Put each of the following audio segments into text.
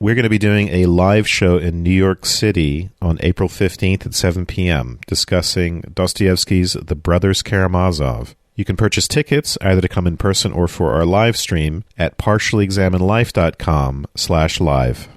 We're going to be doing a live show in New York City on April 15th at 7 p.m. discussing Dostoevsky's The Brothers Karamazov. You can purchase tickets either to come in person or for our live stream at partiallyexaminedlife.com/live.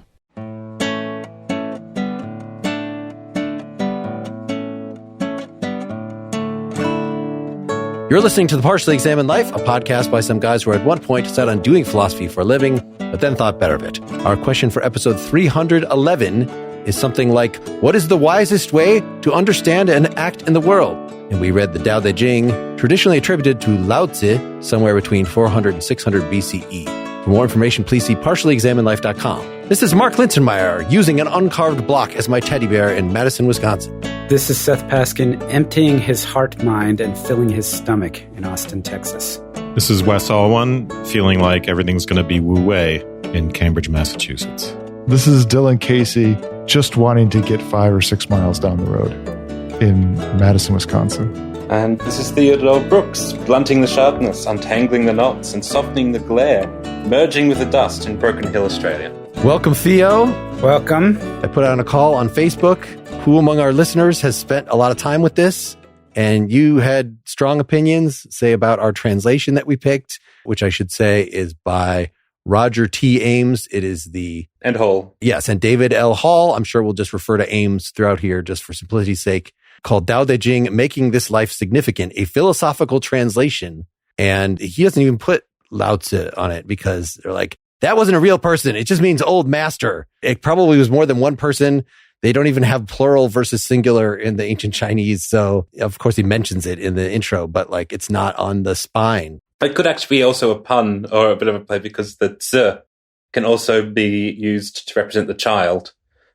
You're listening to The Partially Examined Life, a podcast by some guys who at one point set on doing philosophy for a living, but then thought better of it. Our question for episode 311 is something like, what is the wisest way to understand and act in the world? And we read the Dao de Jing, traditionally attributed to Laozi, somewhere between 400 and 600 BCE. For more information, please see partiallyexaminedlife.com. This is Mark Linsenmeyer, using an uncarved block as my teddy bear in Madison, Wisconsin. This is Seth Paskin, emptying his heart mind and filling his stomach in Austin, Texas. This is Wes Alwan, feeling like everything's going to be wu-wei in Cambridge, Massachusetts. This is Dylan Casey, just wanting to get 5 or 6 miles down the road in Madison, Wisconsin. And this is Theodore Brooks, blunting the sharpness, untangling the knots, and softening the glare, merging with the dust in Broken Hill, Australia. Welcome, Theo. Welcome. I put out a call on Facebook. Who among our listeners has spent a lot of time with this? And you had strong opinions, say, about our translation that we picked, which I should say is by Roger T. Ames. It is the... And Hall. Yes, and David L. Hall. I'm sure we'll just refer to Ames throughout here just for simplicity's sake. Called Dao de Jing, Making This Life Significant, a philosophical translation. And he doesn't even put Laozi on it because they're like, that wasn't a real person. It just means old master. It probably was more than one person. They don't even have plural versus singular in the ancient Chinese. So, of course, he mentions it in the intro, but like it's not on the spine. It could actually be also a pun or a bit of a play because the zi can also be used to represent the child.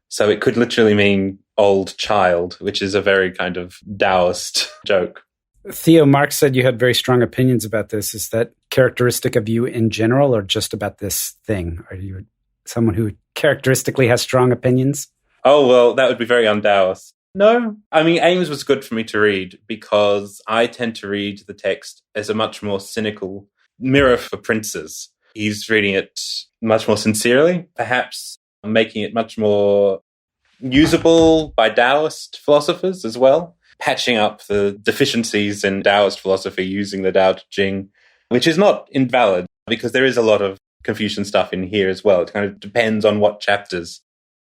So it could literally mean old child, which is a very kind of Daoist joke. Theo, Mark said you had very strong opinions about this. Is that characteristic of you in general or just about this thing? Are you someone who characteristically has strong opinions? Oh, well, that would be very un-Daoist. No. I mean, Ames was good for me to read because I tend to read the text as a much more cynical mirror for princes. He's reading it much more sincerely, perhaps making it much more usable by Daoist philosophers as well, patching up the deficiencies in Daoist philosophy using the Dao de Jing, which is not invalid because there is a lot of Confucian stuff in here as well. It kind of depends on what chapters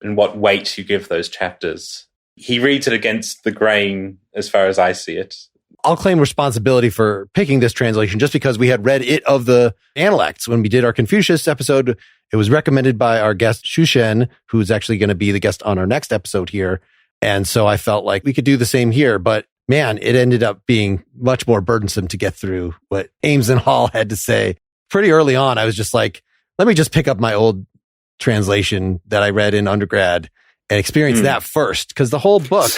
and what weight you give those chapters. He reads it against the grain as far as I see it. I'll claim responsibility for picking this translation just because we had read it of the Analects when we did our Confucius episode. It was recommended by our guest Xu Shen, who's actually going to be the guest on our next episode here. And so I felt like we could do the same here. But man, it ended up being much more burdensome to get through what Ames and Hall had to say. Pretty early on, I was just like, let me just pick up my old translation that I read in undergrad and experience that first. Because the whole book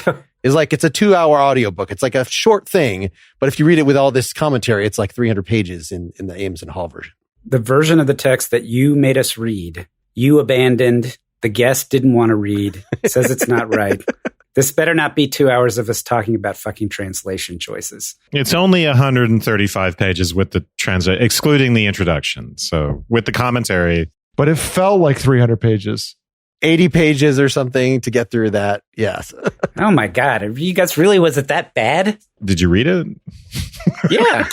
is like, it's a 2-hour audiobook. It's like a short thing. But if you read it with all this commentary, it's like 300 pages in the Ames and Hall version. The version of the text that you made us read, you abandoned, the guest didn't want to read, says it's not right. This better not be 2 hours of us talking about fucking translation choices. It's only 135 pages with the excluding the introduction. So with the commentary. But it felt like 300 pages. 80 pages or something to get through that. Yes. Oh my God. You guys really, was it that bad? Did you read it? Yeah.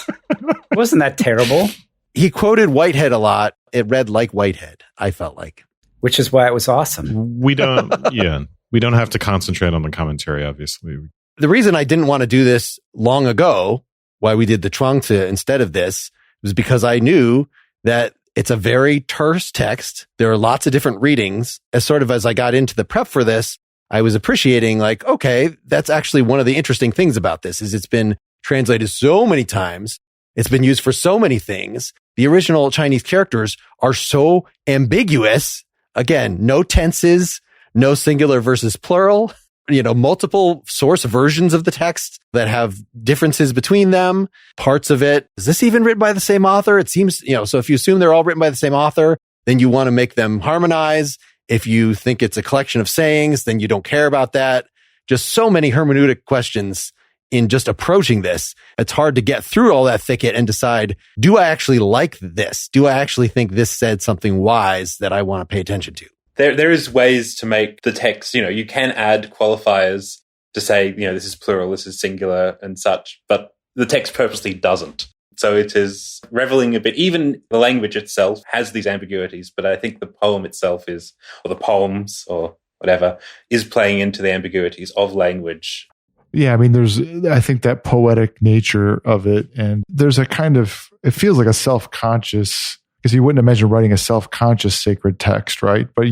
Wasn't that terrible? He quoted Whitehead a lot. It read like Whitehead, I felt like. Which is why it was awesome. We don't have to concentrate on the commentary, obviously. The reason I didn't want to do this long ago, why we did the Chuang-Tzu instead of this, was because I knew that it's a very terse text. There are lots of different readings. As I got into the prep for this, I was appreciating like, okay, that's actually one of the interesting things about this is it's been translated so many times. It's been used for so many things. The original Chinese characters are so ambiguous. Again, no tenses, no singular versus plural, multiple source versions of the text that have differences between them. Parts of it. Is this even written by the same author? It seems, so if you assume they're all written by the same author, then you want to make them harmonize. If you think it's a collection of sayings, then you don't care about that. Just so many hermeneutic questions in just approaching this. It's hard to get through all that thicket and decide, do I actually like this? Do I actually think this said something wise that I want to pay attention to? There is ways to make the text, you can add qualifiers to say, this is plural, this is singular and such, but the text purposely doesn't. So it is reveling a bit. Even the language itself has these ambiguities, but I think the poem itself is, or the poems or whatever, is playing into the ambiguities of language. Yeah, I mean, I think that poetic nature of it, and there's a kind of, it feels like a self-conscious, because you wouldn't imagine writing a self-conscious sacred text, right? But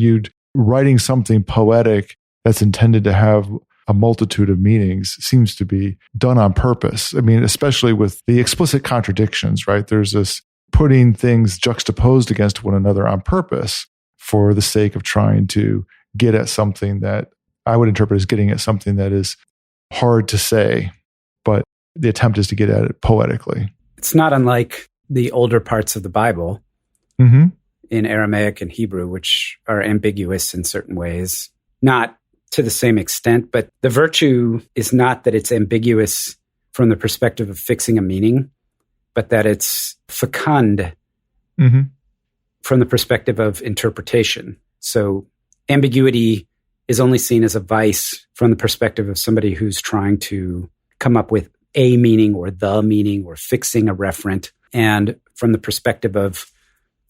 writing something poetic that's intended to have a multitude of meanings seems to be done on purpose. I mean, especially with the explicit contradictions, right? There's this putting things juxtaposed against one another on purpose for the sake of trying to get at something that I would interpret as getting at something that is hard to say, but the attempt is to get at it poetically. It's not unlike the older parts of the Bible in Aramaic and Hebrew, which are ambiguous in certain ways, not to the same extent, but the virtue is not that it's ambiguous from the perspective of fixing a meaning, but that it's fecund from the perspective of interpretation. So ambiguity is only seen as a vice from the perspective of somebody who's trying to come up with a meaning or the meaning or fixing a referent. And from the perspective of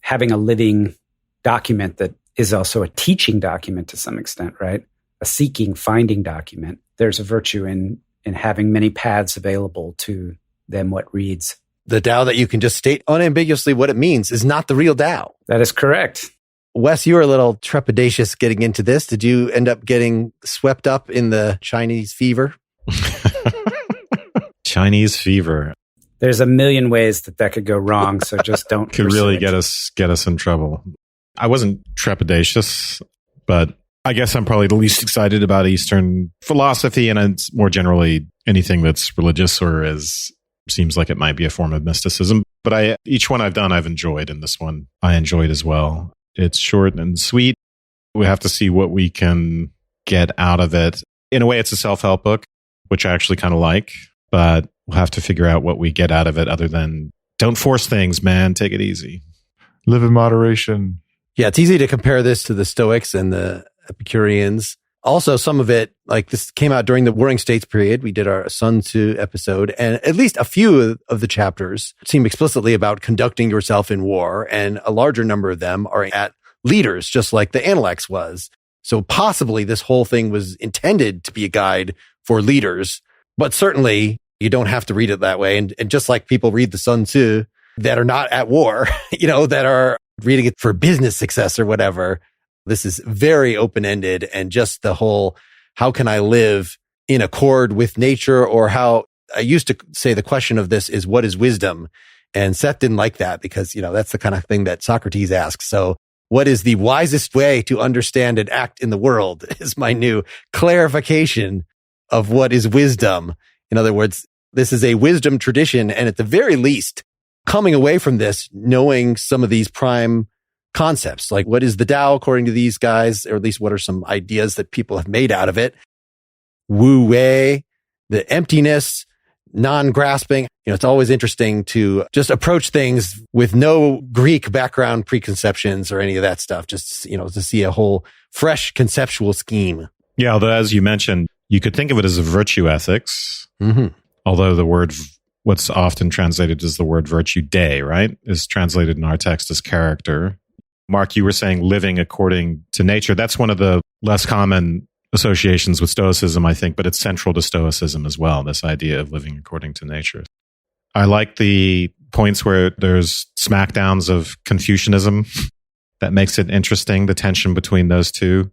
having a living document that is also a teaching document to some extent, right? A seeking, finding document. There's a virtue in having many paths available to them what reads. The Tao that you can just state unambiguously what it means is not the real Tao. That is correct. Wes, you were a little trepidatious getting into this. Did you end up getting swept up in the Chinese fever? Chinese fever. There's a million ways that could go wrong, so just don't. Could really get us in trouble. I wasn't trepidatious, but I guess I'm probably the least excited about Eastern philosophy, and it's more generally anything that's religious or seems like it might be a form of mysticism. But each one I've done, I've enjoyed, and this one I enjoyed as well. It's short and sweet. We have to see what we can get out of it. In a way, it's a self-help book, which I actually kind of like, but we'll have to figure out what we get out of it other than don't force things, man. Take it easy. Live in moderation. Yeah, it's easy to compare this to the Stoics and the Epicureans. Also, some of it, like this came out during the Warring States period. We did our Sun Tzu episode, and at least a few of the chapters seem explicitly about conducting yourself in war, and a larger number of them are at leaders, just like the Analects was. So possibly this whole thing was intended to be a guide for leaders, but certainly you don't have to read it that way. And just like people read the Sun Tzu that are not at war, that are reading it for business success or whatever, this is very open-ended, and just the whole, how can I live in accord with nature? Or how I used to say the question of this is, what is wisdom? And Seth didn't like that because, that's the kind of thing that Socrates asks. So what is the wisest way to understand and act in the world is my new clarification of what is wisdom. In other words, this is a wisdom tradition. And at the very least, coming away from this, knowing some of these prime concepts, like what is the Tao according to these guys, or at least what are some ideas that people have made out of it? Wu Wei, the emptiness, non-grasping. It's always interesting to just approach things with no Greek background preconceptions or any of that stuff. Just, to see a whole fresh conceptual scheme. Yeah, although as you mentioned, you could think of it as a virtue ethics, although the word, what's often translated as the word virtue, de, right, is translated in our text as character. Mark, you were saying living according to nature. That's one of the less common associations with Stoicism, I think, but it's central to Stoicism as well, this idea of living according to nature. I like the points where there's smackdowns of Confucianism. That makes it interesting, the tension between those two.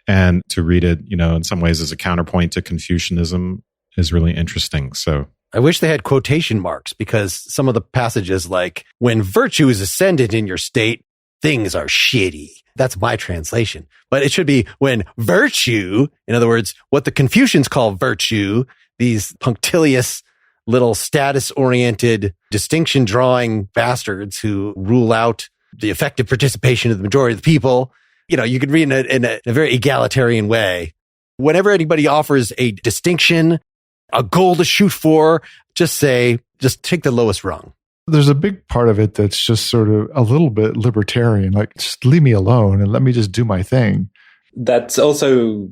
And to read it, in some ways as a counterpoint to Confucianism is really interesting. So I wish they had quotation marks, because some of the passages like, when virtue is ascendant in your state, things are shitty. That's my translation. But it should be when virtue, in other words, what the Confucians call virtue, these punctilious little status-oriented, distinction-drawing bastards who rule out the effective participation of the majority of the people. You could read it in a very egalitarian way. Whenever anybody offers a distinction, a goal to shoot for, just take the lowest rung. There's a big part of it that's just sort of a little bit libertarian, like just leave me alone and let me just do my thing. That's also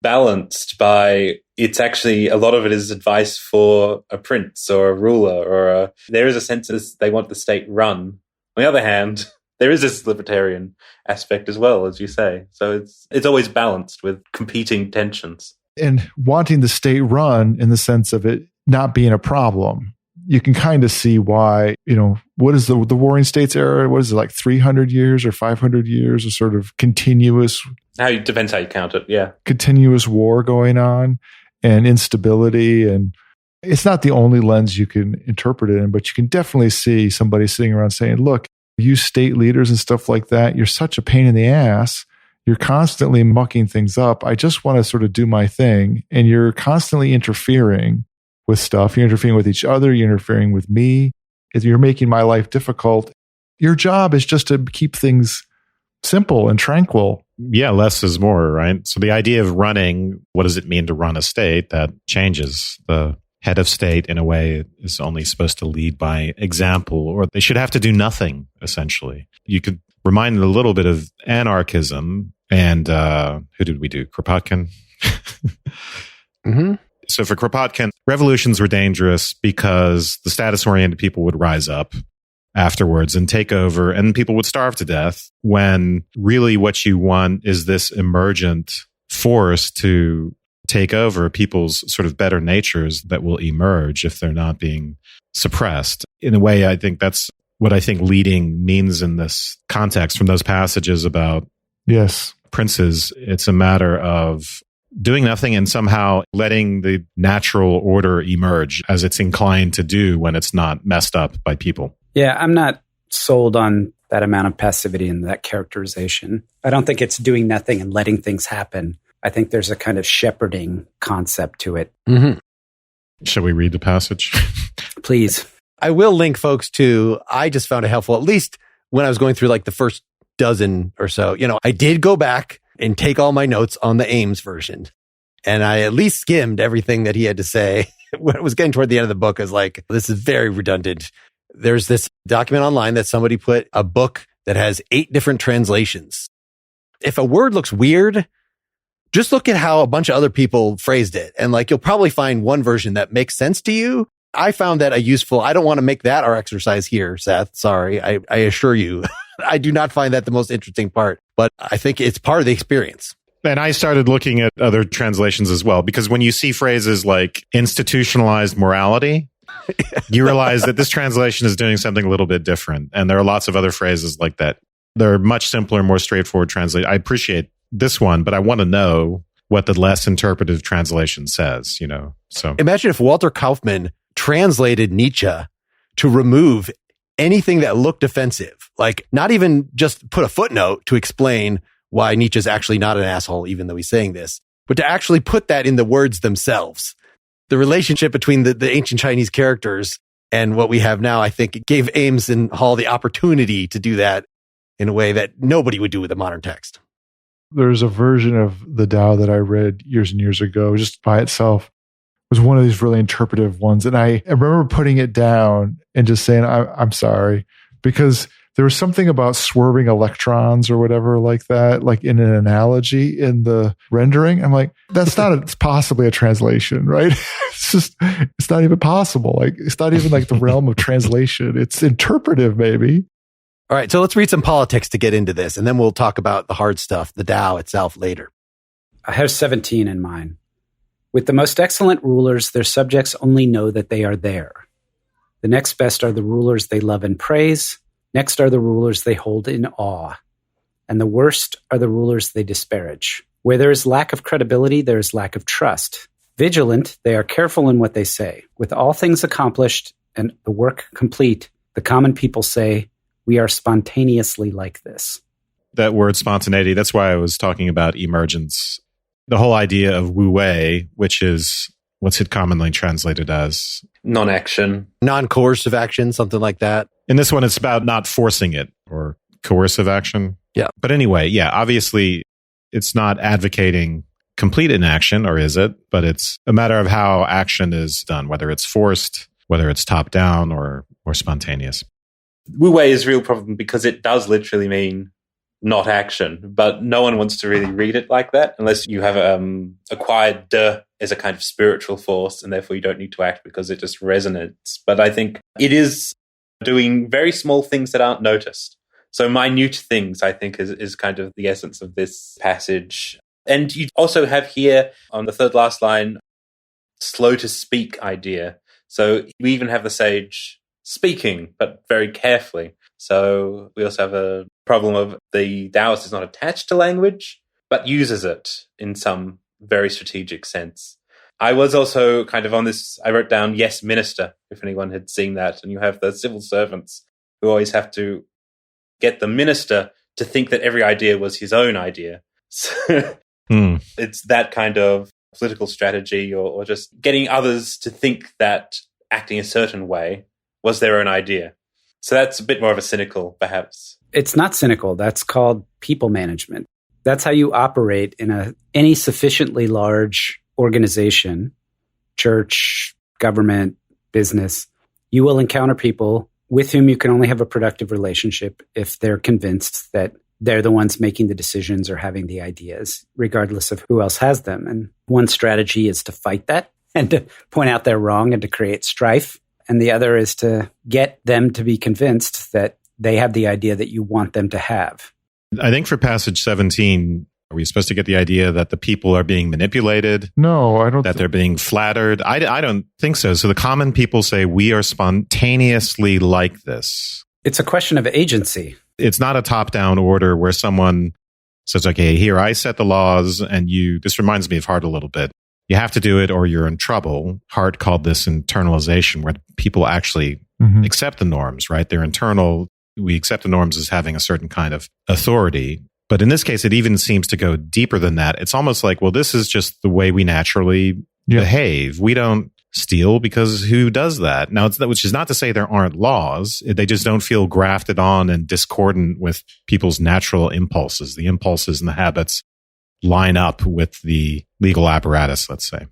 balanced by, it's actually, a lot of it is advice for a prince or a ruler, there is a sense that they want the state run. On the other hand, there is this libertarian aspect as well, as you say. So it's always balanced with competing tensions. And wanting the state run in the sense of it not being a problem. You can kind of see why, what is the Warring States era? What is it, like 300 years or 500 years of sort of continuous... Depends how you count it, yeah. Continuous war going on and instability. And it's not the only lens you can interpret it in, but you can definitely see somebody sitting around saying, look, you state leaders and stuff like that, you're such a pain in the ass. You're constantly mucking things up. I just want to sort of do my thing. And you're constantly interfering with stuff. You're interfering with each other. You're interfering with me. You're making my life difficult. Your job is just to keep things simple and tranquil. Yeah, less is more, right? So the idea of running, what does it mean to run a state? That changes. The head of state, in a way, is only supposed to lead by example, or they should have to do nothing, essentially. You could remind a little bit of anarchism and who did we do? Kropotkin? Mm-hmm. So for Kropotkin, revolutions were dangerous because the status-oriented people would rise up afterwards and take over, and people would starve to death, when really what you want is this emergent force to take over people's sort of better natures that will emerge if they're not being suppressed. In a way, I think that's what I think leading means in this context from those passages about princes. It's a matter of doing nothing and somehow letting the natural order emerge as it's inclined to do when it's not messed up by people. Yeah, I'm not sold on that amount of passivity and that characterization. I don't think it's doing nothing and letting things happen. I think there's a kind of shepherding concept to it. Mm-hmm. Shall we read the passage? Please. I will link folks to, I just found it helpful, at least when I was going through like the first dozen or so. I did go back and take all my notes on the Ames version. And I at least skimmed everything that he had to say. When it was getting toward the end of the book, I was like, this is very redundant. There's this document online that somebody put a book that has 8 different translations. If a word looks weird, just look at how a bunch of other people phrased it. And you'll probably find one version that makes sense to you. I found that I don't want to make that our exercise here, Seth. Sorry. I assure you, I do not find that the most interesting part, but I think it's part of the experience. And I started looking at other translations as well, because when you see phrases like institutionalized morality, you realize that this translation is doing something a little bit different. And there are lots of other phrases like that. They're much simpler, more straightforward translation. I appreciate this one, but I want to know what the less interpretive translation says, So imagine if Walter Kaufmann translated Nietzsche to remove anything that looked offensive, not even just put a footnote to explain why Nietzsche's actually not an asshole, even though he's saying this, but to actually put that in the words themselves. The relationship between the ancient Chinese characters and what we have now, I think it gave Ames and Hall the opportunity to do that in a way that nobody would do with a modern text. There's a version of the Tao that I read years and years ago, just by itself. It was one of these really interpretive ones. And I remember putting it down and just saying, I'm sorry, because there was something about swerving electrons or whatever like that, like in an analogy in the rendering. I'm like, that's not it's possibly a translation, right? It's not even possible. It's not even the realm of translation. It's interpretive, maybe. All right. So let's read some politics to get into this. And then we'll talk about the hard stuff, the Tao itself, later. I have 17 in mind. With the most excellent rulers, their subjects only know that they are there. The next best are the rulers they love and praise. Next are the rulers they hold in awe. And the worst are the rulers they disparage. Where there is lack of credibility, there is lack of trust. Vigilant, they are careful in what they say. With all things accomplished and the work complete, the common people say, we are spontaneously like this. That word spontaneity, that's why I was talking about emergence. The whole idea of wu wei, which is, what's it commonly translated as? Non-action. Non-coercive action, something like that. In this one, it's about not forcing it, or coercive action. Yeah. But anyway, obviously, it's not advocating complete inaction, or is it? But it's a matter of how action is done, whether it's forced whether it's top down or spontaneous. Wu Wei is a real problem because it does literally mean not action, but no one wants to really read it like that unless you have acquired de as a kind of spiritual force, and therefore you don't need to act because it just resonates. But I think it is doing very small things that aren't noticed. So minute things, I think, is kind of the essence of this passage. And you also have here on the third last line, slow to speak idea. So we even have the sage speaking, but very carefully. So we also have a problem of the Daoist is not attached to language, but uses it in some very strategic sense. I was also kind of on this, I wrote down, yes, minister, if anyone had seen that. And you have the civil servants who always have to get the minister to think that every idea was his own idea. So it's that kind of political strategy or just getting others to think that acting a certain way was their own idea. So that's a bit more of a cynical, perhaps. It's not cynical. That's called people management. That's how you operate in any sufficiently large organization, church, government, business. You will encounter people with whom you can only have a productive relationship if they're convinced that they're the ones making the decisions or having the ideas, regardless of who else has them. And one strategy is to fight that and to point out they're wrong and to create strife. And the other is to get them to be convinced that they have the idea that you want them to have. I think for passage 17, are we supposed to get the idea that the people are being manipulated? No, I don't. That they're being flattered? I don't think so. So the common people say, we are spontaneously like this. It's a question of agency. It's not a top-down order where someone says, okay, here, I set the laws, and this reminds me of Hart a little bit. You have to do it or you're in trouble. Hart called this internalization, where people actually accept the norms, right? They're internal. We accept the norms as having a certain kind of authority. But in this case, it even seems to go deeper than that. It's almost like, well, this is just the way we naturally behave. We don't steal because who does that? Now, which is not to say there aren't laws. They just don't feel grafted on and discordant with people's natural impulses. The impulses and the habits line up with the legal apparatus, let's say.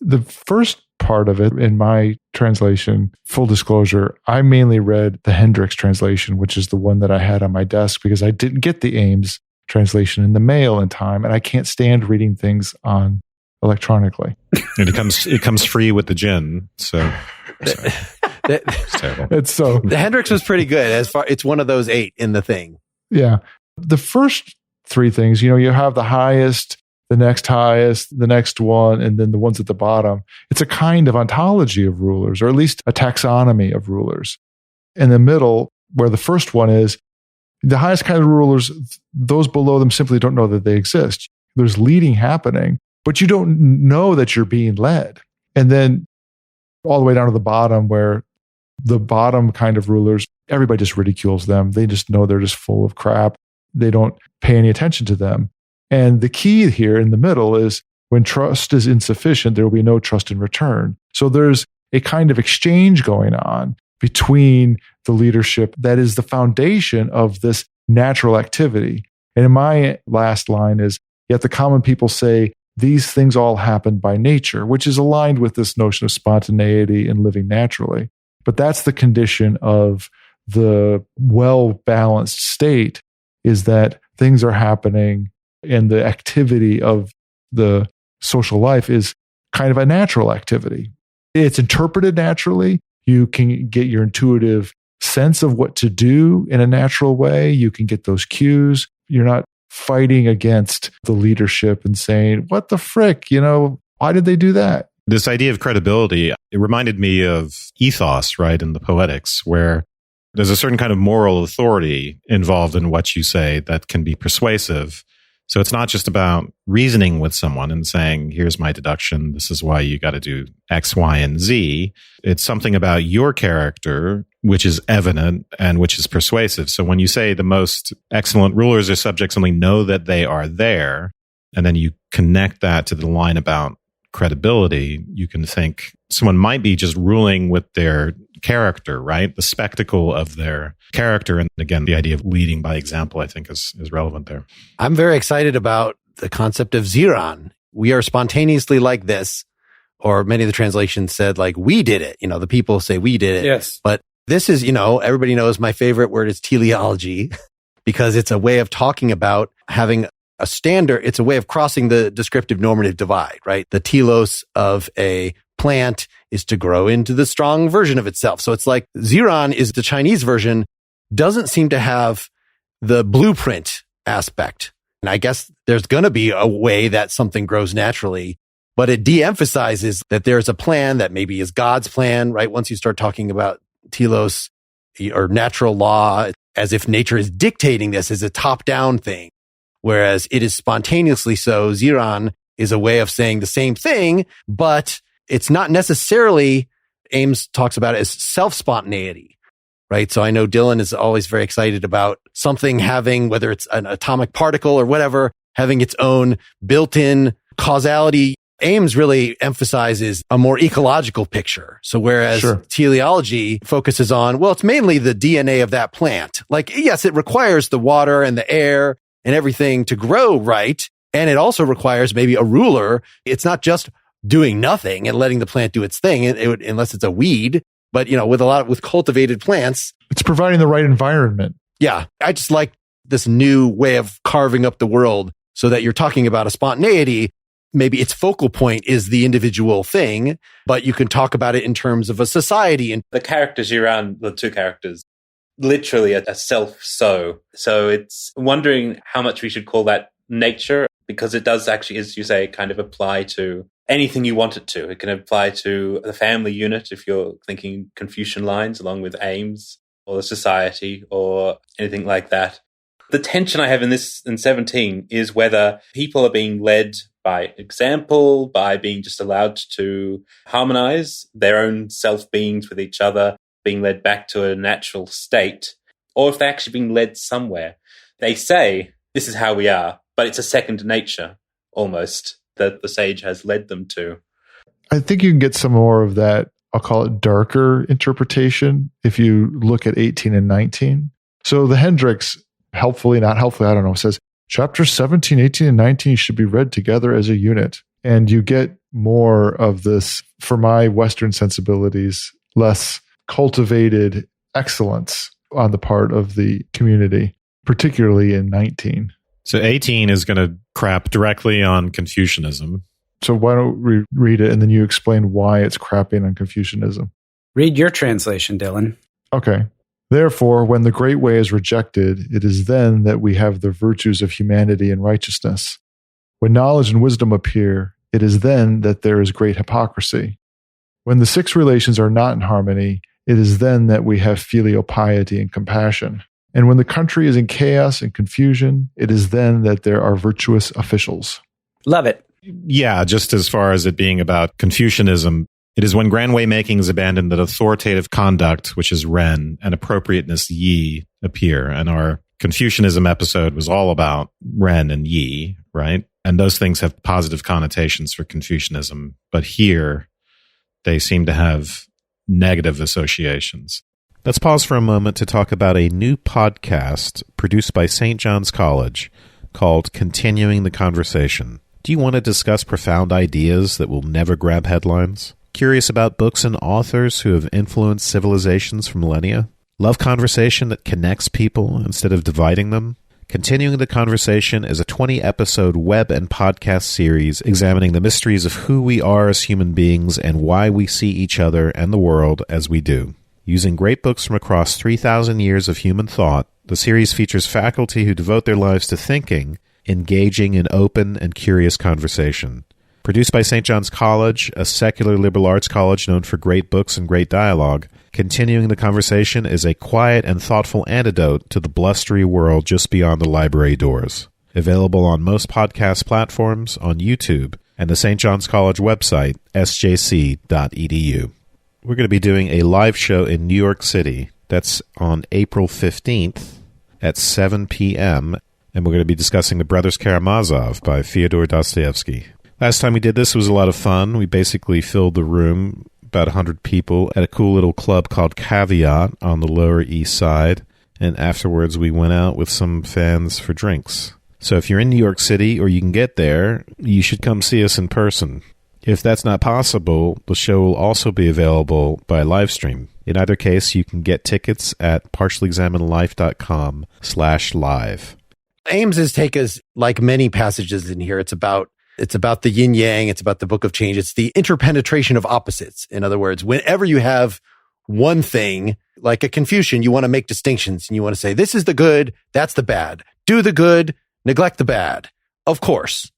The first part of it in my translation, full disclosure, I mainly read the Hendricks translation, which is the one that I had on my desk because I didn't get the Ames translation in the mail in time, and I can't stand reading things on electronically. And it comes free with the gin, so it's terrible. The Hendricks was pretty good. It's one of those 8 in the thing. Yeah, the first 3 things, you have the highest, the next highest, the next one, and then the ones at the bottom. It's a kind of ontology of rulers, or at least a taxonomy of rulers. In the middle, where the first one is, the highest kind of rulers, those below them simply don't know that they exist. There's leading happening, but you don't know that you're being led. And then all the way down to the bottom, where the bottom kind of rulers, everybody just ridicules them. They just know they're just full of crap. They don't pay any attention to them. And the key here in the middle is when trust is insufficient, there will be no trust in return. So there's a kind of exchange going on between the leadership that is the foundation of this natural activity. And in my last line is, yet the common people say, these things all happen by nature, which is aligned with this notion of spontaneity and living naturally. But that's the condition of the well-balanced state, is that things are happening and the activity of the social life is kind of a natural activity. It's interpreted naturally. You can get your intuitive sense of what to do in a natural way. You can get those cues. You're not fighting against the leadership and saying, what the frick, why did they do that? This idea of credibility, it reminded me of ethos, right, in the Poetics, where there's a certain kind of moral authority involved in what you say that can be persuasive. So it's not just about reasoning with someone and saying, here's my deduction, this is why you got to do X, Y, and Z. It's something about your character, which is evident and which is persuasive. So when you say the most excellent rulers or subjects only know that they are there, and then you connect that to the line about credibility, you can think someone might be just ruling with their character, right? The spectacle of their character. And again, the idea of leading by example, I think is relevant there. I'm very excited about the concept of Ziran. We are spontaneously like this, or many of the translations said like, we did it. The people say we did it. Yes. But this is, everybody knows my favorite word is teleology because it's a way of talking about having a standard. It's a way of crossing the descriptive normative divide, right? The telos of a plant is to grow into the strong version of itself. So it's like Ziran is the Chinese version, doesn't seem to have the blueprint aspect. And I guess there's going to be a way that something grows naturally, but it de-emphasizes that there's a plan that maybe is God's plan, right? Once you start talking about telos or natural law, as if nature is dictating this as a top-down thing, whereas it is spontaneously so. Ziran is a way of saying the same thing, but it's not necessarily, Ames talks about it as self-spontaneity, right? So I know Dylan is always very excited about something having, whether it's an atomic particle or whatever, having its own built-in causality. Ames really emphasizes a more ecological picture. So whereas teleology focuses on, well, it's mainly the DNA of that plant. Like, yes, it requires the water and the air and everything to grow right. And it also requires maybe a ruler. It's not just doing nothing and letting the plant do its thing, unless it's a weed. But, with cultivated plants, it's providing the right environment. Yeah. I just like this new way of carving up the world so that you're talking about a spontaneity. Maybe its focal point is the individual thing, but you can talk about it in terms of a society. And the characters around the two characters, literally a self-so. So it's wondering how much we should call that nature, because it does actually, as you say, kind of apply to anything you want it to. It can apply to the family unit if you're thinking Confucian lines along with Ames, or the society or anything like that. The tension I have in 17 is whether people are being led by example, by being just allowed to harmonize their own self-beings with each other, being led back to a natural state, or if they're actually being led somewhere. They say, this is how we are, but it's a second nature, almost, that the sage has led them to. I think you can get some more of that, I'll call it darker interpretation, if you look at 18 and 19. So the Hendricks, helpfully, not helpfully, I don't know, says, chapter 17, 18, and 19 should be read together as a unit. And you get more of this, for my Western sensibilities, less cultivated excellence on the part of the community, particularly in 19. So 18 is going to crap directly on Confucianism. So why don't we read it and then you explain why it's crapping on Confucianism? Read your translation, Dylan. Okay. Therefore, when the great way is rejected, it is then that we have the virtues of humanity and righteousness. When knowledge and wisdom appear, it is then that there is great hypocrisy. When the six relations are not in harmony, it is then that we have filial piety and compassion. And when the country is in chaos and confusion, it is then that there are virtuous officials. Love it. Yeah, just as far as it being about Confucianism, it is when grand way making is abandoned that authoritative conduct, which is Ren, and appropriateness Yi appear. And our Confucianism episode was all about Ren and Yi, right? And those things have positive connotations for Confucianism. But here, they seem to have negative associations. Let's pause for a moment to talk about a new podcast produced by St. John's College called Continuing the Conversation. Do you want to discuss profound ideas that will never grab headlines? Curious about books and authors who have influenced civilizations for millennia? Love conversation that connects people instead of dividing them? Continuing the Conversation is a 20-episode web and podcast series examining the mysteries of who we are as human beings and why we see each other and the world as we do. Using great books from across 3,000 years of human thought, the series features faculty who devote their lives to thinking, engaging in open and curious conversation. Produced by St. John's College, a secular liberal arts college known for great books and great dialogue, Continuing the Conversation is a quiet and thoughtful antidote to the blustery world just beyond the library doors. Available on most podcast platforms, on YouTube, and the St. John's College website, sjc.edu. We're going to be doing a live show in New York City. That's on April 15th at 7 p.m., and we're going to be discussing The Brothers Karamazov by Fyodor Dostoevsky. Last time we did this was a lot of fun. We basically filled the room, about 100 people, at a cool little club called Caveat on the Lower East Side, and afterwards we went out with some fans for drinks. So if you're in New York City or you can get there, you should come see us in person. If that's not possible, the show will also be available by live stream. In either case, you can get tickets at partiallyexaminedlife.com/live. Ames's take is like many passages in here. It's about the yin yang. It's about the book of change. It's the interpenetration of opposites. In other words, whenever you have one thing, like a Confucian, you want to make distinctions and you want to say, this is the good, that's the bad. Do the good, neglect the bad. Of course.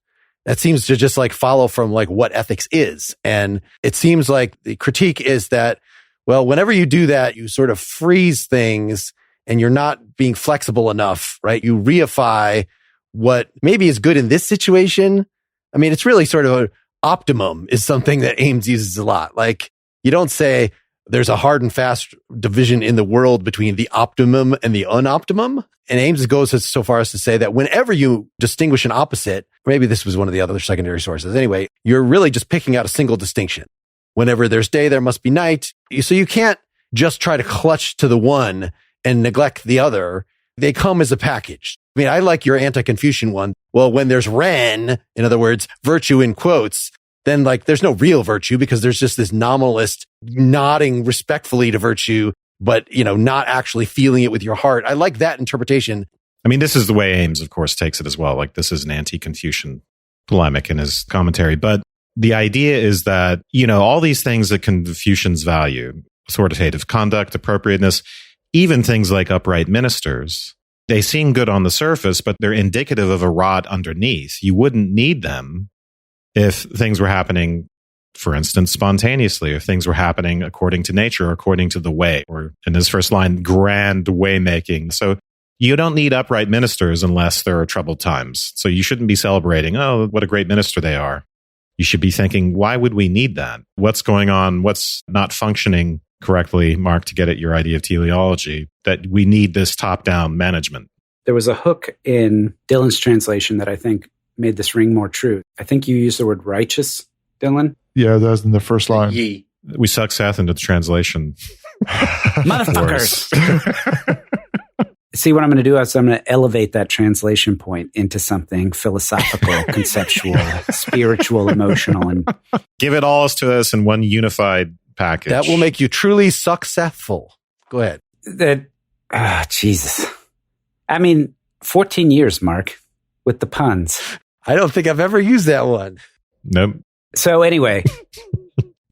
That seems to just like follow from like what ethics is. And it seems like the critique is that, well, whenever you do that, you sort of freeze things and you're not being flexible enough, right? You reify what maybe is good in this situation. I mean, it's really sort of an optimum is something that Ames uses a lot. Like you don't say there's a hard and fast division in the world between the optimum and the unoptimum. And Ames goes so far as to say that whenever you distinguish an opposite, maybe this was one of the other secondary sources. Anyway, you're really just picking out a single distinction. Whenever there's day, there must be night. So you can't just try to clutch to the one and neglect the other. They come as a package. I mean, I like your anti-Confucian one. Well, when there's Ren, in other words, virtue in quotes, then like there's no real virtue because there's just this nominalist nodding respectfully to virtue, but, you know, not actually feeling it with your heart. I like that interpretation. I mean, this is the way Ames, of course, takes it as well. Like this is an anti-Confucian polemic in his commentary. But the idea is that, you know, all these things that Confucians value, authoritative conduct, appropriateness, even things like upright ministers, they seem good on the surface, but they're indicative of a rot underneath. You wouldn't need them if things were happening, for instance, spontaneously, if things were happening according to nature, or according to the way, or in his first line, grand way making. So you don't need upright ministers unless there are troubled times. So you shouldn't be celebrating, oh, what a great minister they are. You should be thinking, why would we need that? What's going on? What's not functioning correctly, Mark, to get at your idea of teleology, that we need this top-down management? There was a hook in Dylan's translation that I think made this ring more true. I think you used the word righteous, Dylan. Yeah, that was in the first line. Ye. We suck Seth into the translation. Motherfuckers. See, what I'm going to do is I'm going to elevate that translation point into something philosophical, conceptual, spiritual, emotional, and give it all to us in one unified package. That will make you truly successful. Go ahead. Jesus. I mean, 14 years, Mark, with the puns. I don't think I've ever used that one. Nope. So anyway,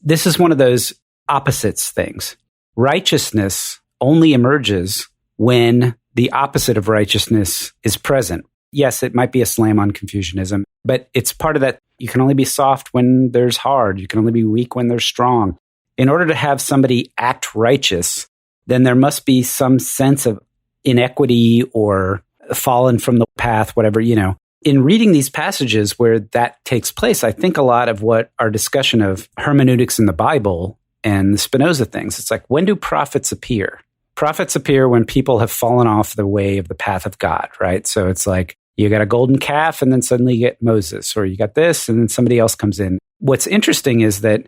this is one of those opposites things. Righteousness only emerges when the opposite of righteousness is present. Yes, it might be a slam on Confucianism, but it's part of that. You can only be soft when there's hard. You can only be weak when there's strong. In order to have somebody act righteous, then there must be some sense of inequity or fallen from the path, whatever, you know. In reading these passages where that takes place, I think a lot of what our discussion of hermeneutics in the Bible and the Spinoza things, it's like, when do prophets appear? Prophets appear when people have fallen off the way of the path of God, right? So it's like, you got a golden calf and then suddenly you get Moses, or you got this and then somebody else comes in. What's interesting is that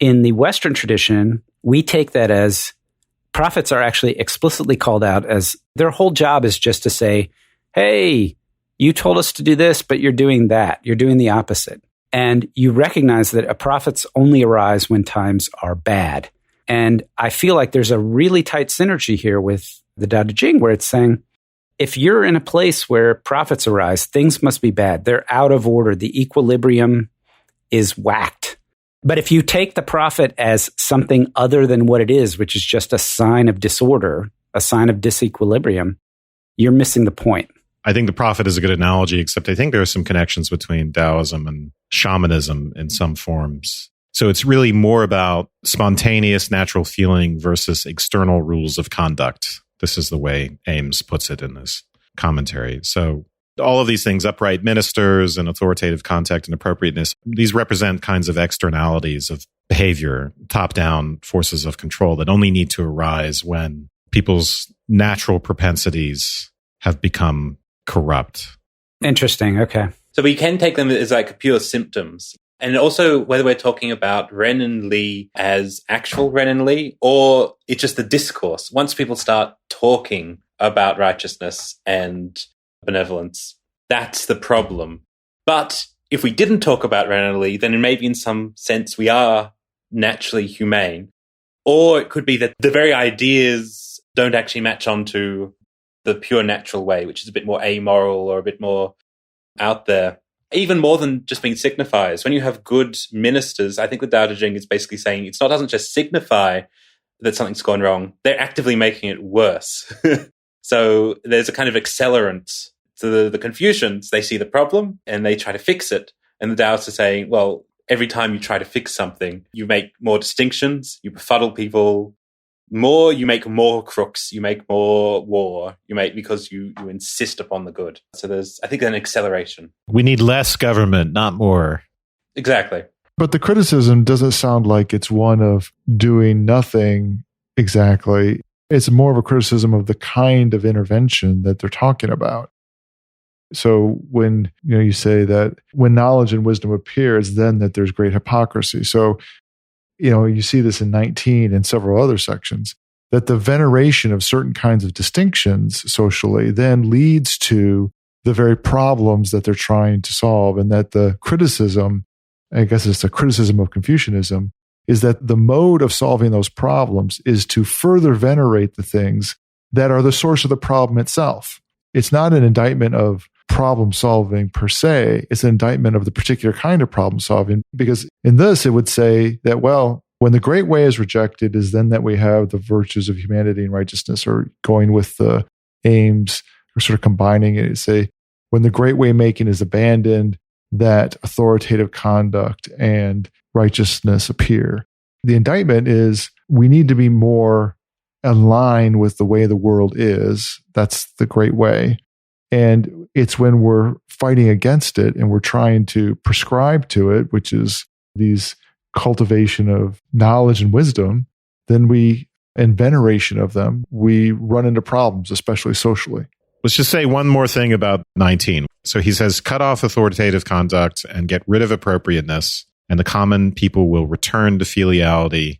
in the Western tradition, we take that as prophets are actually explicitly called out as their whole job is just to say, hey, you told us to do this, but you're doing that. You're doing the opposite. And you recognize that a prophets only arise when times are bad. And I feel like there's a really tight synergy here with the Dao de Jing, where it's saying, if you're in a place where prophets arise, things must be bad. They're out of order. The equilibrium is whacked. But if you take the prophet as something other than what it is, which is just a sign of disorder, a sign of disequilibrium, you're missing the point. I think the prophet is a good analogy, except I think there are some connections between Daoism and shamanism in some forms. So it's really more about spontaneous natural feeling versus external rules of conduct. This is the way Ames puts it in this commentary. So all of these things, upright ministers and authoritative contact and appropriateness, these represent kinds of externalities of behavior, top-down forces of control that only need to arise when people's natural propensities have become corrupt. Interesting. Okay. So we can take them as like pure symptoms. And also whether we're talking about Ren and Li as actual Ren and Li, or it's just the discourse. Once people start talking about righteousness and benevolence, that's the problem. But if we didn't talk about randomly, then maybe in some sense we are naturally humane. Or it could be that the very ideas don't actually match onto the pure natural way, which is a bit more amoral or a bit more out there. Even more than just being signifiers. When you have good ministers, I think the Dao de Jing is basically saying doesn't just signify that something's gone wrong, they're actively making it worse. So there's a kind of accelerant. So the Confucians, they see the problem and they try to fix it. And the Daoists are saying, well, every time you try to fix something, you make more distinctions, you befuddle people more, you make more crooks, you make more war, because you insist upon the good. So there's, I think, an acceleration. We need less government, not more. Exactly. But the criticism doesn't sound like it's one of doing nothing exactly. It's more of a criticism of the kind of intervention that they're talking about. So when you say that when knowledge and wisdom appears, then that there's great hypocrisy. So you see this in 19 and several other sections, that the veneration of certain kinds of distinctions socially then leads to the very problems that they're trying to solve, and that the criticism, I guess it's a criticism of Confucianism, is that the mode of solving those problems is to further venerate the things that are the source of the problem itself. It's not an indictment of problem solving per se. It's an indictment of the particular kind of problem solving, because in this, it would say that, well, when the great way is rejected is then that we have the virtues of humanity and righteousness, or going with the aims, or sort of combining it. Say, when the great way making is abandoned, that authoritative conduct and righteousness appear. The indictment is we need to be more in line with the way the world is. That's the great way. And it's when we're fighting against it and we're trying to prescribe to it, which is these cultivation of knowledge and wisdom, then and veneration of them, we run into problems, especially socially. Let's just say one more thing about 19. So he says, cut off authoritative conduct and get rid of appropriateness, and the common people will return to filiality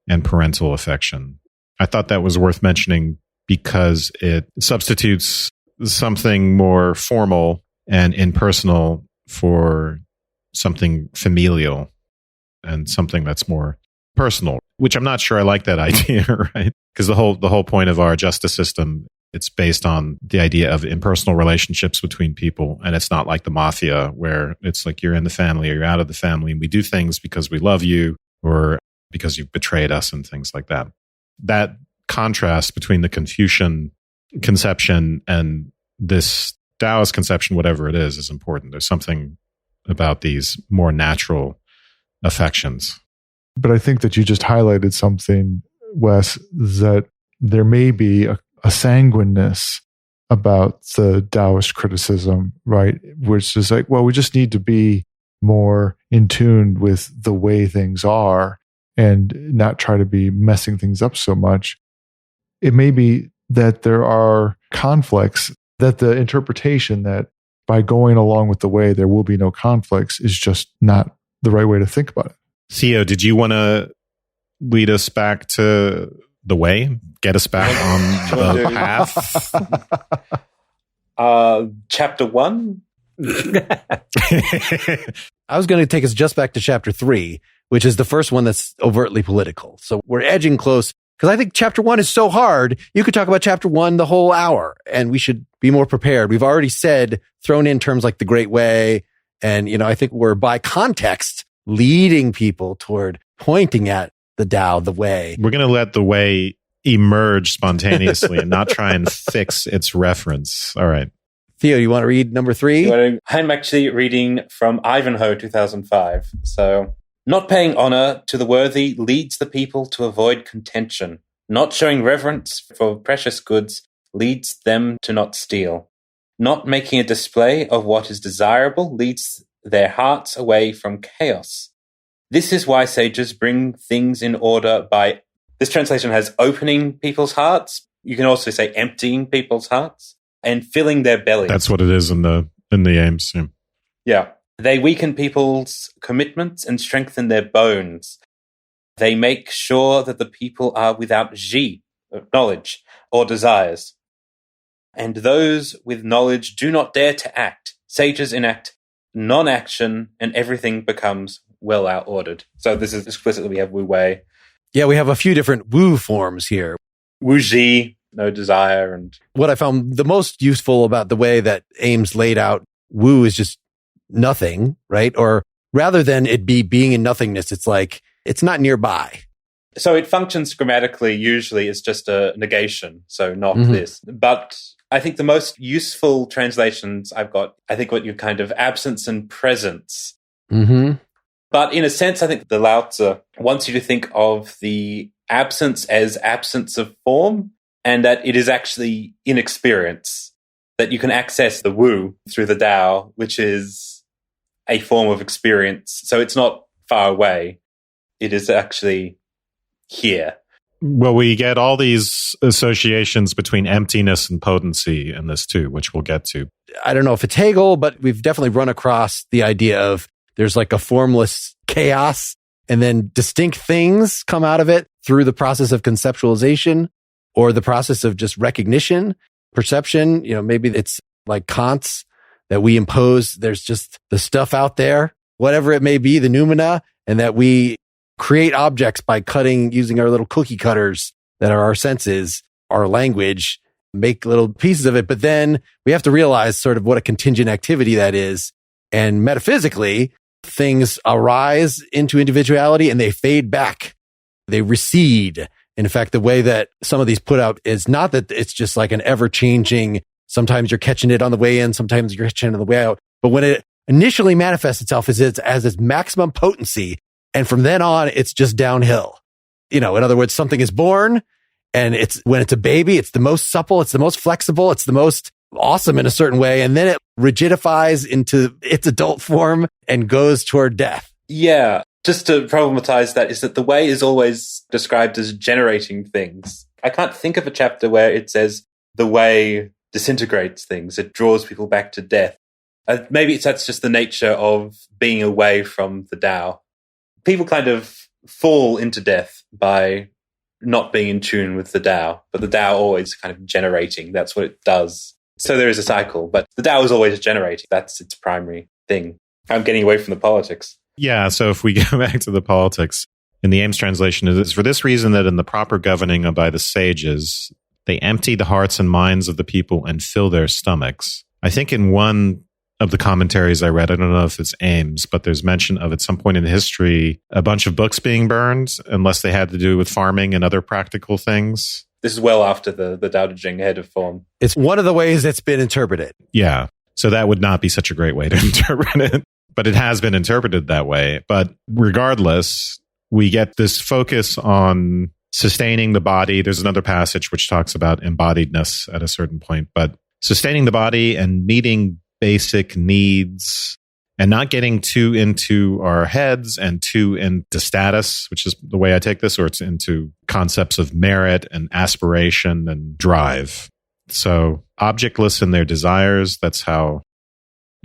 and parental affection. I thought that was worth mentioning because it substitutes something more formal and impersonal for something familial and something that's more personal, which I'm not sure I like that idea, right? Because the whole point of our justice system, it's based on the idea of impersonal relationships between people. And it's not like the mafia where it's like you're in the family or you're out of the family and we do things because we love you or because you've betrayed us and things like that. That contrast between the Confucian conception and this Taoist conception, whatever it is important. There's something about these more natural affections. But I think that you just highlighted something, Wes, that there may be a sanguineness about the Daoist criticism, right? Which is like, well, we just need to be more in tune with the way things are and not try to be messing things up so much. It may be that there are conflicts, that the interpretation that by going along with the way there will be no conflicts is just not the right way to think about it. Theo, did you want to lead us back to the way? Get us back on the path? Chapter 1? I was going to take us just back to chapter 3, which is the first one that's overtly political. So we're edging close, because I think chapter 1 is so hard. You could talk about chapter 1 the whole hour, and we should be more prepared. We've already thrown in terms like the Great Way, and I think we're by context leading people toward pointing at the Tao, the way. We're going to let the way emerge spontaneously and not try and fix its reference. All right. Theo, you want to read number 3? I'm actually reading from Ivanhoe 2005. So, not paying honor to the worthy leads the people to avoid contention. Not showing reverence for precious goods leads them to not steal. Not making a display of what is desirable leads their hearts away from chaos. This is why sages bring things in order by... This translation has opening people's hearts. You can also say emptying people's hearts and filling their bellies. That's what it is in the Ames. Yeah. Yeah. They weaken people's commitments and strengthen their bones. They make sure that the people are without ji, knowledge, or desires. And those with knowledge do not dare to act. Sages enact non-action, and everything becomes well out-ordered. So this is explicitly, we have Wu Wei. Yeah, we have a few different Wu forms here. Wu Ji, no desire. And what I found the most useful about the way that Ames laid out Wu is just nothing, right? Or rather than it be being in nothingness, it's like, it's not nearby. So it functions grammatically usually as just a negation. So not this. But I think the most useful translations I've got, I think what you kind of absence and presence. But in a sense, I think the Laozi wants you to think of the absence as absence of form, and that it is actually inexperience, that you can access the Wu through the Dao, which is a form of experience. So it's not far away. It is actually here. Well, we get all these associations between emptiness and potency in this too, which we'll get to. I don't know if it's Hegel, but we've definitely run across the idea of there's like a formless chaos and then distinct things come out of it through the process of conceptualization or the process of just recognition, perception. You know, maybe it's like Kant's that we impose. There's just the stuff out there, whatever it may be, the noumena, and that we create objects by using our little cookie cutters that are our senses, our language, make little pieces of it. But then we have to realize sort of what a contingent activity that is. And metaphysically, things arise into individuality and they fade back. They recede. In fact, the way that some of these put out is not that it's just like an ever-changing, sometimes you're catching it on the way in, sometimes you're catching it on the way out. But when it initially manifests itself as its maximum potency, and from then on, it's just downhill. You know, in other words, something is born, and when it's a baby, it's the most supple, it's the most flexible, it's the most awesome in a certain way, and then it rigidifies into its adult form and goes toward death. Yeah. Just to problematize that is that the way is always described as generating things. I can't think of a chapter where it says the way disintegrates things. It draws people back to death. Maybe that's just the nature of being away from the Tao. People kind of fall into death by not being in tune with the Tao, but the Tao always kind of generating. That's what it does. So there is a cycle, but the Tao is always generating. That's its primary thing. I'm getting away from the politics. Yeah, so if we go back to the politics, in the Ames translation, it is for this reason that in the proper governing by the sages, they empty the hearts and minds of the people and fill their stomachs. I think in one of the commentaries I read, I don't know if it's Ames, but there's mention of at some point in history, a bunch of books being burned, unless they had to do with farming and other practical things. This is well after the Daodejing head of form. It's one of the ways it's been interpreted. Yeah, so that would not be such a great way to interpret it. But it has been interpreted that way. But regardless, we get this focus on sustaining the body. There's another passage which talks about embodiedness at a certain point, but sustaining the body and meeting basic needs and not getting too into our heads and too into status, which is the way I take this, or it's into concepts of merit and aspiration and drive. So objectless in their desires, that's how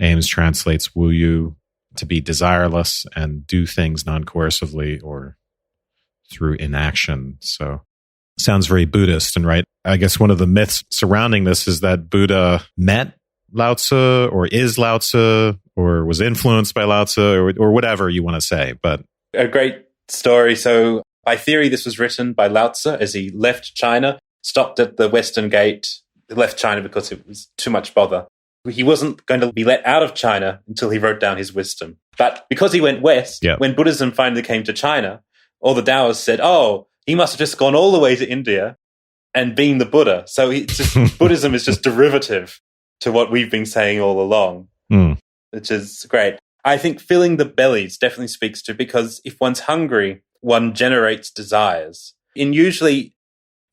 Ames translates Wu Yu, to be desireless and do things non-coercively or through inaction. So sounds very Buddhist. And right, I guess one of the myths surrounding this is that Buddha met Laozi or is Laozi or was influenced by Laozi or whatever you want to say. But a great story. So by theory, this was written by Laozi as he left China, stopped at the Western Gate, left China because it was too much bother. He wasn't going to be let out of China until he wrote down his wisdom. But because he went west, when Buddhism finally came to China, all the Daoists said, oh, he must have just gone all the way to India and been the Buddha. So Buddhism is just derivative to what we've been saying all along, which is great. I think filling the bellies definitely speaks to, because if one's hungry, one generates desires. And usually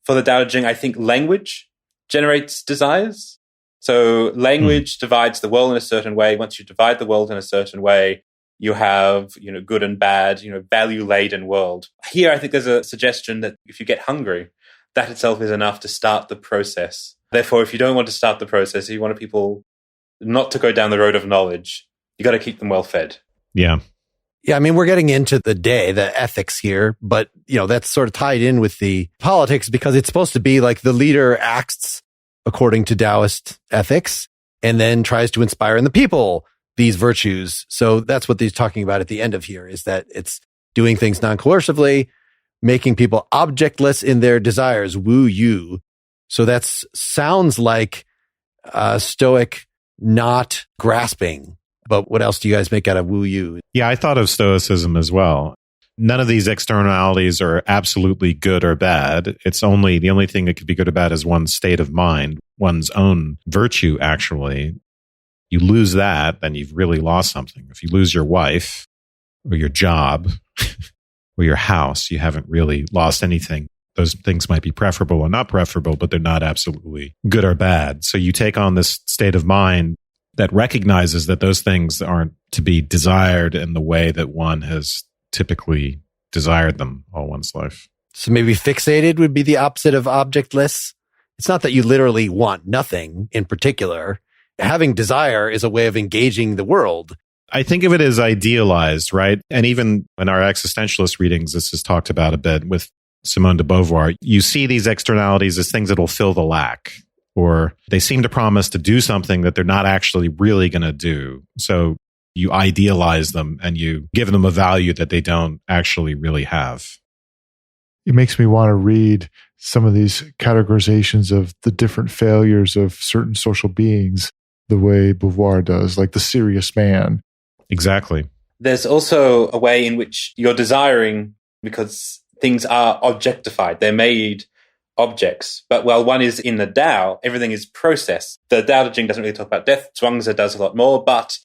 for the Daodejing, I think language generates desires. So language divides the world in a certain way. Once you divide the world in a certain way, you have, good and bad, value-laden world. Here, I think there's a suggestion that if you get hungry, that itself is enough to start the process. Therefore, if you don't want to start the process, if you want people not to go down the road of knowledge, you got to keep them well fed. Yeah. Yeah, I mean, we're getting into the ethics here, but, that's sort of tied in with the politics because it's supposed to be like the leader acts according to Daoist ethics, and then tries to inspire in the people these virtues. So that's what he's talking about at the end of here, is that it's doing things non-coercively, making people objectless in their desires, Wu Yu. So that sounds like Stoic not grasping. But what else do you guys make out of Wu Yu? Yeah, I thought of Stoicism as well. None of these externalities are absolutely good or bad. The only thing that could be good or bad is one's state of mind, one's own virtue, actually. You lose that, then you've really lost something. If you lose your wife or your job or your house, you haven't really lost anything. Those things might be preferable or not preferable, but they're not absolutely good or bad. So you take on this state of mind that recognizes that those things aren't to be desired in the way that one has typically desired them all one's life. So maybe fixated would be the opposite of objectless. It's not that you literally want nothing in particular. Having desire is a way of engaging the world. I think of it as idealized, right? And even in our existentialist readings, this is talked about a bit with Simone de Beauvoir. You see these externalities as things that will fill the lack, or they seem to promise to do something that they're not actually really going to do. So you idealize them and you give them a value that they don't actually really have. It makes me want to read some of these categorizations of the different failures of certain social beings the way Beauvoir does, like the serious man. Exactly. There's also a way in which you're desiring because things are objectified. They're made objects. But while one is in the Tao, everything is process. The Dao de Jing doesn't really talk about death. Zhuangzi does a lot more. But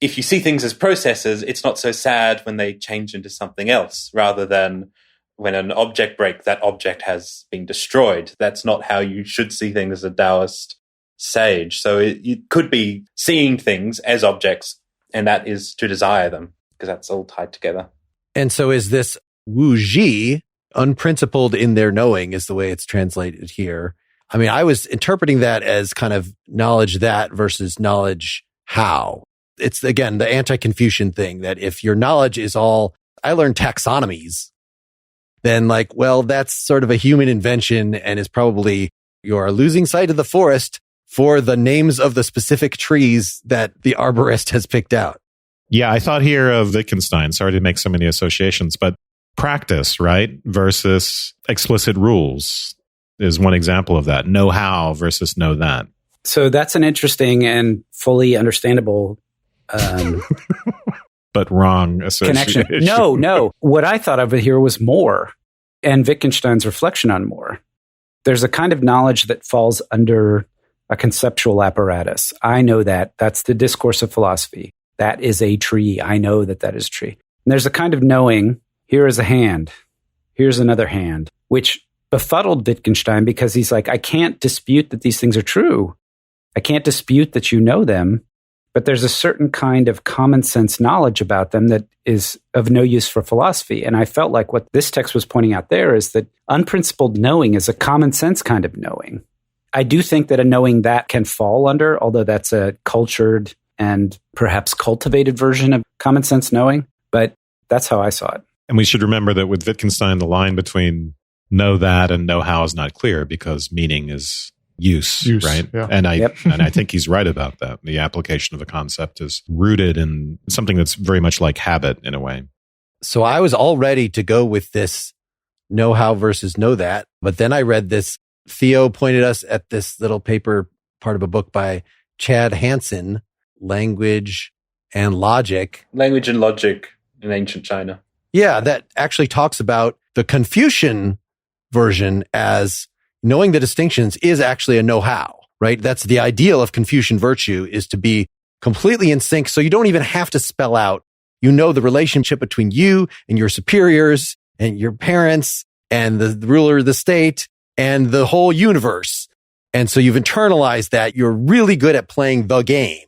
if you see things as processes, it's not so sad when they change into something else, rather than when an object breaks, that object has been destroyed. That's not how you should see things as a Daoist sage. So you could be seeing things as objects, and that is to desire them, because that's all tied together. And so is this Wu Ji, unprincipled in their knowing is the way it's translated here. I mean, I was interpreting that as kind of knowledge that versus knowledge how. It's, again, the anti-Confucian thing that if your knowledge is all, I learned taxonomies, then like, well, that's sort of a human invention and is probably you're losing sight of the forest for the names of the specific trees that the arborist has picked out. Yeah, I thought here of Wittgenstein. Sorry to make so many associations, but practice, right, versus explicit rules is one example of that. Know how versus know that. So that's an interesting and fully understandable but wrong association. connection. No. What I thought of here was more, and Wittgenstein's reflection on more. There's a kind of knowledge that falls under a conceptual apparatus. I know that. That's the discourse of philosophy. That is a tree. I know that that is a tree. And there's a kind of knowing, here is a hand, here's another hand, which befuddled Wittgenstein because he's like, I can't dispute that these things are true. I can't dispute that you know them, but there's a certain kind of common sense knowledge about them that is of no use for philosophy. And I felt like what this text was pointing out there is that unprincipled knowing is a common sense kind of knowing. I do think that a knowing that can fall under, although that's a cultured and perhaps cultivated version of common sense knowing, but that's how I saw it. And we should remember that with Wittgenstein, the line between know that and know how is not clear because meaning is use, right? Yeah. And I think he's right about that. The application of a concept is rooted in something that's very much like habit in a way. So I was all ready to go with this know how versus know that. But then I read this. Theo pointed us at this little paper, part of a book by Chad Hansen, Language and Logic. Language and Logic in Ancient China. Yeah, that actually talks about the Confucian version as knowing the distinctions is actually a know-how, right? That's the ideal of Confucian virtue, is to be completely in sync. So you don't even have to spell out, you know, the relationship between you and your superiors and your parents and the ruler of the state and the whole universe. And so you've internalized that you're really good at playing the game.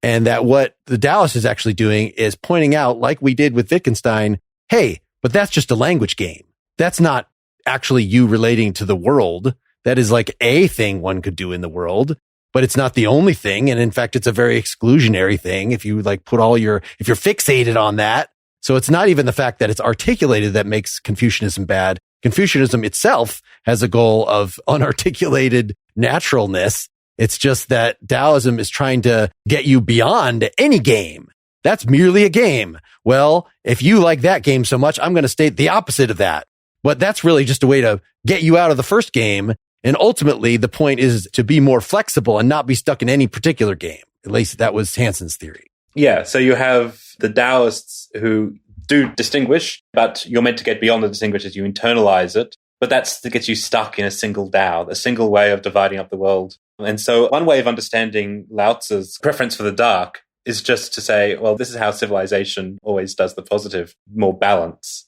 And that what the Daoist is actually doing is pointing out, like we did with Wittgenstein, hey, but that's just a language game. That's not actually you relating to the world. That is like a thing one could do in the world, but it's not the only thing. And in fact, it's a very exclusionary thing if you like put all if you're fixated on that. So it's not even the fact that it's articulated that makes Confucianism bad. Confucianism itself has a goal of unarticulated naturalness. It's just that Daoism is trying to get you beyond any game. That's merely a game. Well, if you like that game so much, I'm going to state the opposite of that. But that's really just a way to get you out of the first game. And ultimately, the point is to be more flexible and not be stuck in any particular game. At least that was Hanson's theory. Yeah, so you have the Daoists who do distinguish, but you're meant to get beyond the distinguish as you internalize it. But that gets you stuck in a single Dao, a single way of dividing up the world. And so one way of understanding Lao Tzu's preference for the dark is just to say, well, this is how civilization always does the positive, more balance.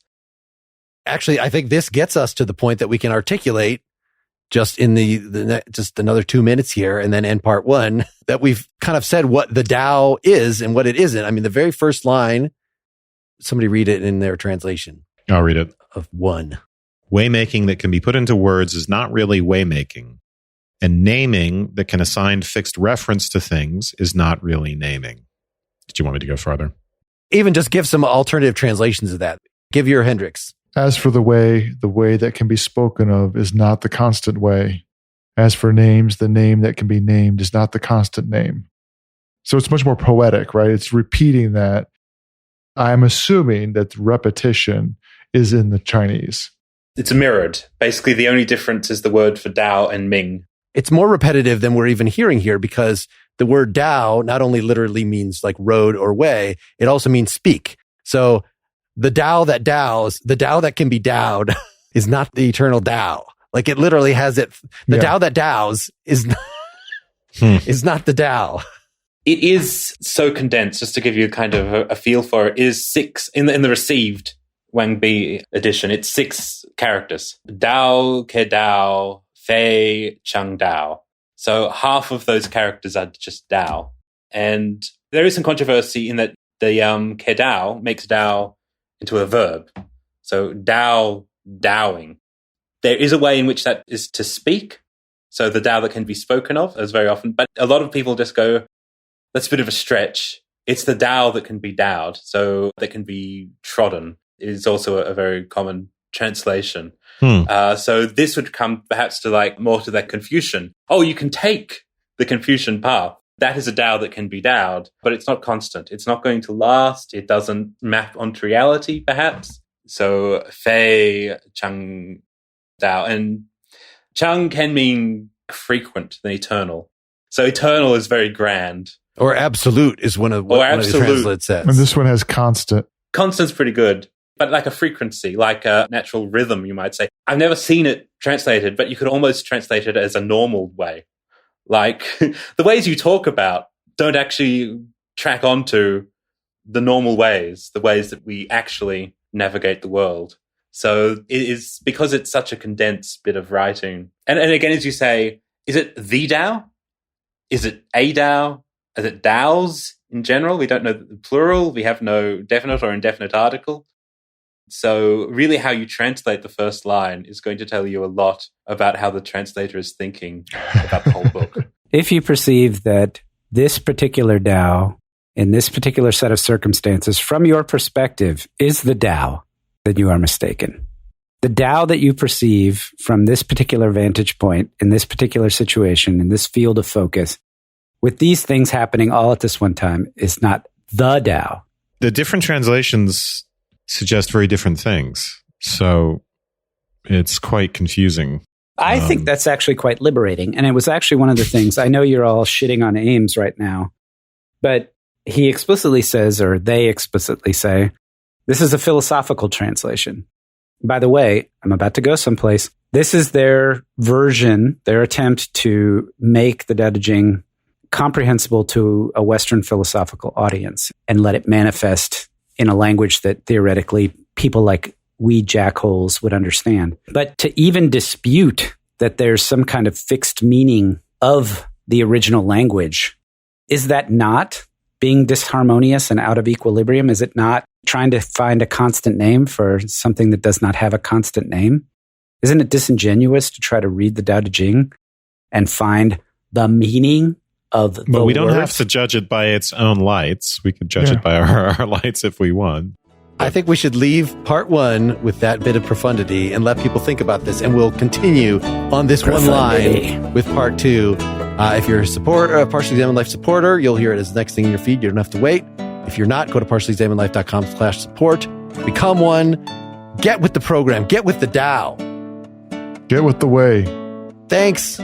Actually, I think this gets us to the point that we can articulate just in just another 2 minutes here and then end part one, that we've kind of said what the Dao is and what it isn't. I mean, the very first line, somebody read it in their translation. I'll read it. Of one. Waymaking that can be put into words is not really waymaking. And naming that can assign fixed reference to things is not really naming. Did you want me to go farther? Even just give some alternative translations of that. Give your Hendrix. As for the way that can be spoken of is not the constant way. As for names, the name that can be named is not the constant name. So it's much more poetic, right? It's repeating that. I'm assuming that repetition is in the Chinese. It's mirrored. Basically, the only difference is the word for Dao and Ming. It's more repetitive than we're even hearing here because the word Dao not only literally means like road or way, it also means speak. So the Dao that Daos, the Dao that can be Daoed is not the eternal Dao. Like it literally has it. The Dao that Daos is not the Dao. It is so condensed, just to give you kind of a feel for it, is 6 in the received Wang Bi edition. It's 6 characters. Dao, Ke Dao, Fei, Chang Dao. So half of those characters are just Dao. And there is some controversy in that the Ke Dao makes Dao into a verb. So Dao, Daoing. There is a way in which that is to speak. So the Dao that can be spoken of as very often. But a lot of people just go, that's a bit of a stretch. It's the Dao that can be Daoed. So that can be trodden is also a very common translation. So this would come perhaps to like more to that Confucian. Oh, you can take the Confucian path. That is a Dao that can be Daoed, but it's not constant. It's not going to last. It doesn't map onto reality, perhaps. So Fei, Chang, Dao. And Chang can mean frequent than eternal. So eternal is very grand. Or absolute is one of the translates says. And this one has constant. Constant's pretty good. But like a frequency, like a natural rhythm, you might say. I've never seen it translated, but you could almost translate it as a normal way. Like the ways you talk about don't actually track onto the normal ways, the ways that we actually navigate the world. So it is because it's such a condensed bit of writing. And again, as you say, is it the Dao? Is it a Dao? Is it Daos in general? We don't know the plural. We have no definite or indefinite article. So really how you translate the first line is going to tell you a lot about how the translator is thinking about the whole book. If you perceive that this particular Dao in this particular set of circumstances from your perspective is the Dao, then you are mistaken. The Dao that you perceive from this particular vantage point in this particular situation, in this field of focus, with these things happening all at this one time is not the Dao. The different translations suggest very different things. So it's quite confusing. I think that's actually quite liberating. And it was actually one of the things, I know you're all shitting on Ames right now, but he explicitly says, or they explicitly say, this is a philosophical translation. By the way, I'm about to go someplace. This is their version, their attempt to make the Daodejing comprehensible to a Western philosophical audience and let it manifest in a language that theoretically people like we jackholes would understand. But to even dispute that there's some kind of fixed meaning of the original language, is that not being disharmonious and out of equilibrium? Is it not trying to find a constant name for something that does not have a constant name? Isn't it disingenuous to try to read the Dao de Jing and find the meaning of the But we don't words? have to judge it by its own lights. We could judge it by our lights if we want. I think we should leave part 1 with that bit of profundity and let people think about this. And we'll continue on this one line with part 2. If you're a Partially Examined Life supporter, you'll hear it as the next thing in your feed. You don't have to wait. If you're not, go to partiallyexaminedlife.com/support. Become one. Get with the program. Get with the Tao. Get with the way. Thanks.